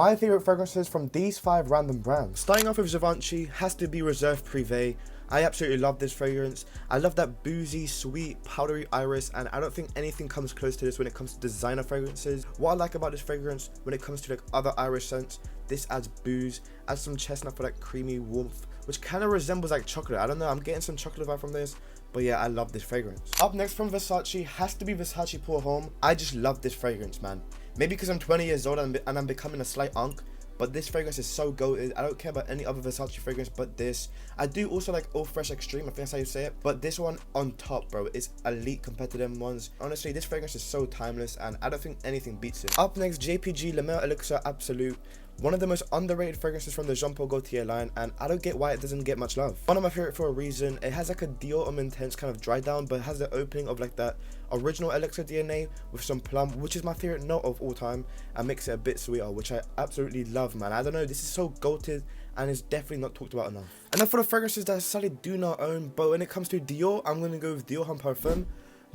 My favorite fragrances from these 5 random brands. Starting off with Givenchy, has to be Reserve Privé. I absolutely love this fragrance. I love that boozy, sweet, powdery iris, and I don't think anything comes close to this when it comes to designer fragrances. What I like about this fragrance when it comes to like other iris scents, this adds booze, adds some chestnut for like creamy warmth, which kind of resembles like chocolate. I don't know, I'm getting some chocolate vibe from this. But yeah, I love this fragrance. Up next from Versace has to be Versace Pour Homme. I just love this fragrance, man. Maybe because I'm 20 years old and I'm becoming a slight unk, but this fragrance is so goated. I don't care about any other Versace fragrance but this. I do also like Eau Fresh Extreme, I think that's how you say it. But this one on top, bro, is elite compared to them ones. Honestly, this fragrance is so timeless and I don't think anything beats it. Up next, JPG Le Male Elixir Absolute. One of the most underrated fragrances from the Jean Paul Gaultier line, and I don't get why it doesn't get much love. One of my favorite for a reason. It has like a Dior Homme Intense kind of dry down, but it has the opening of like that original Elixir DNA with some plum, which is my favorite note of all time, and makes it a bit sweeter, which I absolutely love, man. I don't know, this is so goated and it's definitely not talked about enough. And then for the fragrances that I sadly do not own, but when it comes to Dior, I'm gonna go with Dior Homme Parfum.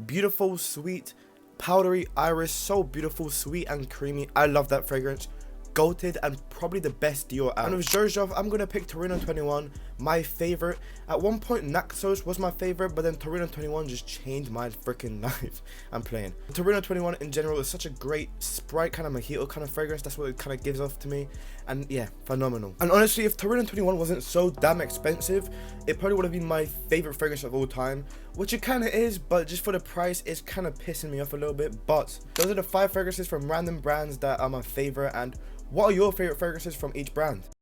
Beautiful, sweet, powdery iris, so beautiful, sweet and creamy. I love that fragrance. Goated and probably the best Dior out. And with Xerjoff, I'm gonna pick Torino 21, my favorite. At one point Naxos was my favorite, but then Torino 21 just changed my freaking life. I'm playing. Torino 21 in general is such a great Sprite kind of mojito kind of fragrance. That's what it kind of gives off to me, and yeah, phenomenal. And honestly, if Torino 21 wasn't so damn expensive, it probably would have been my favorite fragrance of all time, which it kind of is, but just for the price, it's kind of pissing me off a little bit. But those are the 5 fragrances from random brands that are my favorite. And what are your favorite fragrances from each brand?